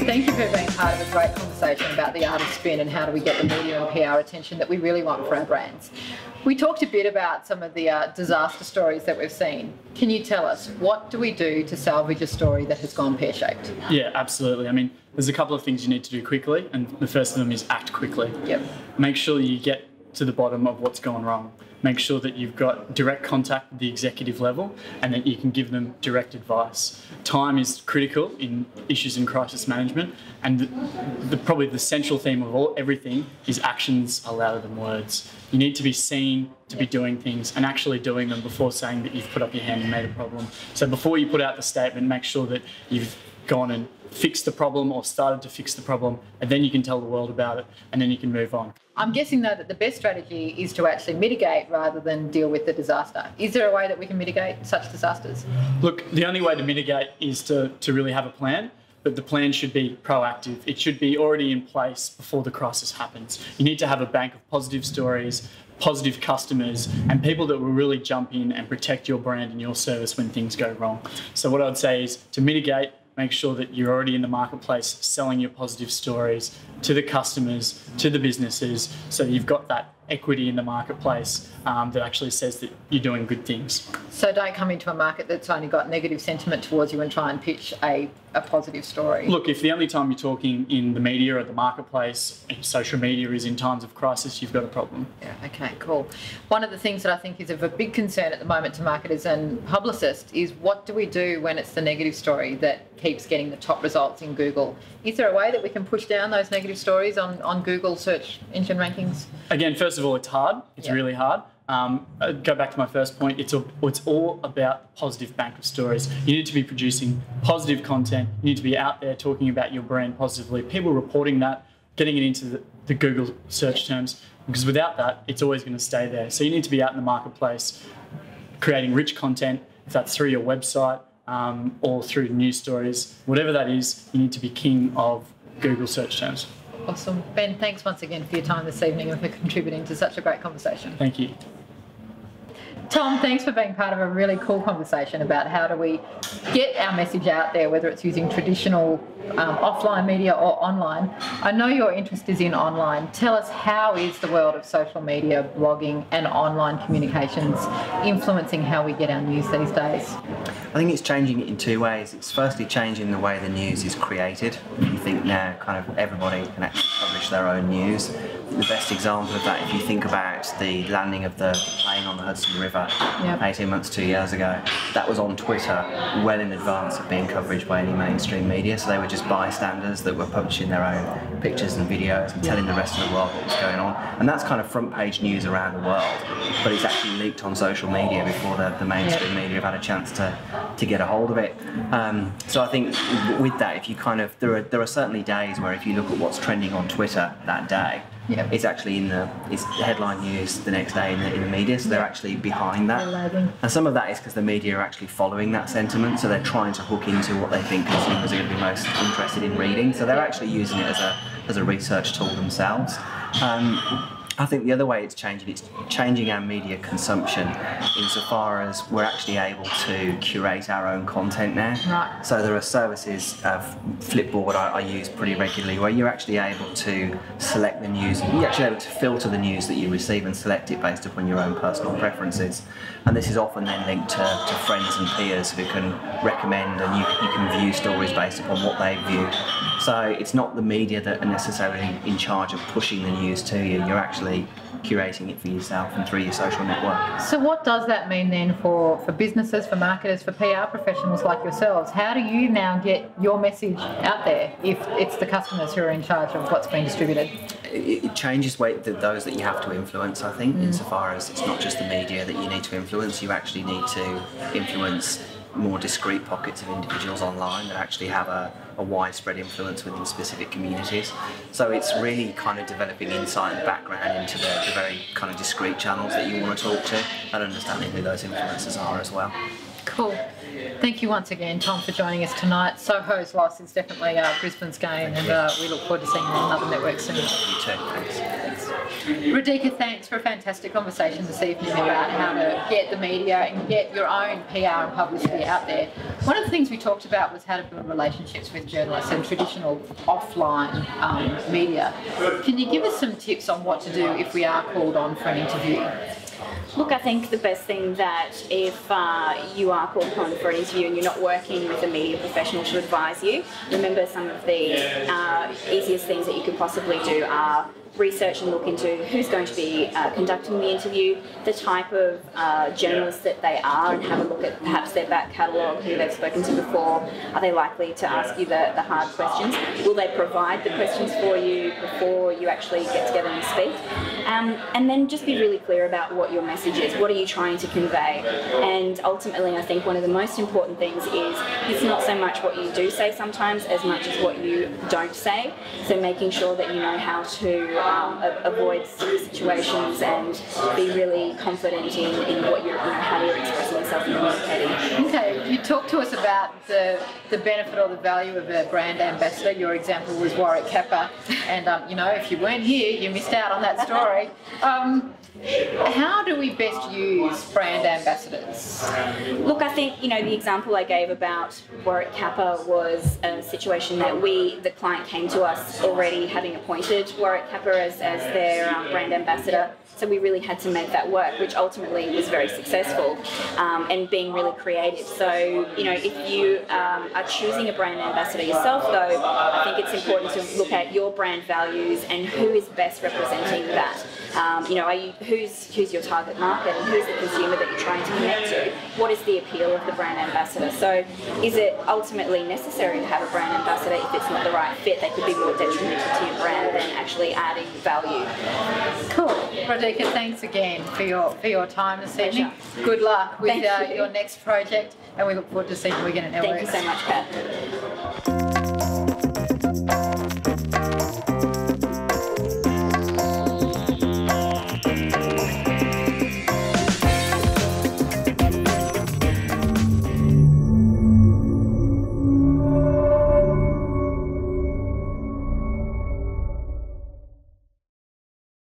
Thank you for being part of a great conversation about the art of spin and how do we get the media and PR attention that we really want for our brands. We talked a bit about some of the disaster stories that we've seen. Can you tell us, what do we do to salvage a story that has gone pear-shaped? Yeah, absolutely. I mean, there's a couple of things you need to do quickly, and the first of them is act quickly. Yep. Make sure you get to the bottom of what's gone wrong. Make sure that you've got direct contact with the executive level and that you can give them direct advice. Time is critical in issues in crisis management, and probably the central theme of everything is actions are louder than words. You need to be seen to be doing things and actually doing them before saying that you've put up your hand and made a problem. So before you put out the statement, make sure that you've gone and fixed the problem or started to fix the problem, and then you can tell the world about it and then you can move on. I'm guessing, though, that the best strategy is to actually mitigate rather than deal with the disaster. Is there a way that we can mitigate such disasters? Look, the only way to mitigate is to really have a plan, but the plan should be proactive. It should be already in place before the crisis happens. You need to have a bank of positive stories, positive customers, and people that will really jump in and protect your brand and your service when things go wrong. So what I'd say is to mitigate, make sure that you're already in the marketplace selling your positive stories to the customers, to the businesses, so you've got that equity in the marketplace that actually says that you're doing good things. So don't come into a market that's only got negative sentiment towards you and try and pitch a positive story. Look, if the only time you're talking in the media or the marketplace, social media, is in times of crisis, you've got a problem. Yeah, okay, cool. One of the things that I think is of a big concern at the moment to marketers and publicists is, what do we do when it's the negative story that keeps getting the top results in Google? Is there a way that we can push down those negative stories on Google search engine rankings? Again, first of all, it's hard. It's really hard. Go back to my first point. It's all about positive bank of stories. You need to be producing positive content. You need to be out there talking about your brand positively. People reporting that, getting it into the Google search terms, because without that, it's always going to stay there. So you need to be out in the marketplace, creating rich content, if that's through your website or through news stories. Whatever that is, you need to be king of Google search terms. Awesome. Ben, thanks once again for your time this evening and for contributing to such a great conversation. Thank you. Tom, thanks for being part of a really cool conversation about how do we get our message out there, whether it's using traditional offline media or online. I know your interest is in online. Tell us, how is the world of social media, blogging and online communications influencing how we get our news these days? I think it's changing it in two ways. It's firstly changing the way the news is created. You think now kind of everybody can actually publish their own news. The best example of that, if you think about the landing of the plane on the Hudson River 18 months, 2 years ago, that was on Twitter well in advance of being coverage by any mainstream media. So they were just bystanders that were publishing their own pictures and videos and telling the rest of the world what was going on. And that's kind of front page news around the world, but it's actually leaked on social media before the mainstream media have had a chance to get a hold of it. So I think with that, if you kind of, there are certainly days where if you look at what's trending on Twitter that day, it's actually it's headline news the next day in the media, so they're actually behind that. And some of that is because the media are actually following that sentiment, so they're trying to hook into what they think consumers are going to be most interested in reading. So they're actually using it as a research tool themselves. I think the other way it's changing our media consumption insofar as we're actually able to curate our own content now. Right. So there are services, Flipboard I use pretty regularly, where you're actually able to select the news. You're actually able to filter the news that you receive and select it based upon your own personal preferences. And this is often then linked to friends and peers who can recommend, and you can view stories based upon what they view. So it's not the media that are necessarily in charge of pushing the news to you. You're actually curating it for yourself and through your social network. So what does that mean then for businesses, for marketers, for PR professionals like yourselves? How do you now get your message out there if it's the customers who are in charge of what's being distributed? It changes those that you have to influence, I think, insofar as it's not just the media that you need to influence. You actually need to influence more discrete pockets of individuals online that actually have a widespread influence within specific communities. So it's really kind of developing insight and background into the very kind of discrete channels that you want to talk to, and understanding who those influencers are as well. Cool. Thank you once again, Tom, for joining us tonight. Soho's loss is definitely Brisbane's gain, and we look forward to seeing you on another network soon. You too. Thanks. Rodica, thanks for a fantastic conversation this evening about how to get the media and get your own PR and publicity out there. One of the things we talked about was how to build relationships with journalists and traditional offline media. Can you give us some tips on what to do if we are called on for an interview? Look, I think the best thing that if you are called upon for an interview and you're not working with a media professional to advise you, remember some of the easiest things that you could possibly do are research and look into who's going to be conducting the interview, the type of journalist that they are, and have a look at perhaps their back catalogue, who they've spoken to before. Are they likely to ask you the hard questions? Will they provide the questions for you before you actually get together and speak? And then just be really clear about what your message is. What are you trying to convey? And ultimately, I think one of the most important things is it's not so much what you do say sometimes as much as what you don't say. So making sure that you know how to avoid sticky situations and be really confident in what you're, how you're expressing yourself and communicating. Okay, you talked to us about the benefit or the value of a brand ambassador. Your example was Warwick Capper, and if you weren't here, you missed out on that story. How do we best use brand ambassadors? Look, I think, the example I gave about Warwick Capper was a situation that the client came to us already having appointed Warwick Capper as their brand ambassador. So we really had to make that work, which ultimately was very successful, and being really creative. So, if you are choosing a brand ambassador yourself, though, I think it's important to look at your brand values and who is best representing that. Who's your target market and who's the consumer that you're trying to connect to? What is the appeal of the brand ambassador? So, is it ultimately necessary to have a brand ambassador if it's not the right fit? They could be more detrimental to your brand than actually adding value. Cool. Rodica, thanks again for your time this evening. Good luck with your next project, and we look forward to seeing you again at Networx. Thank you so much, Kat.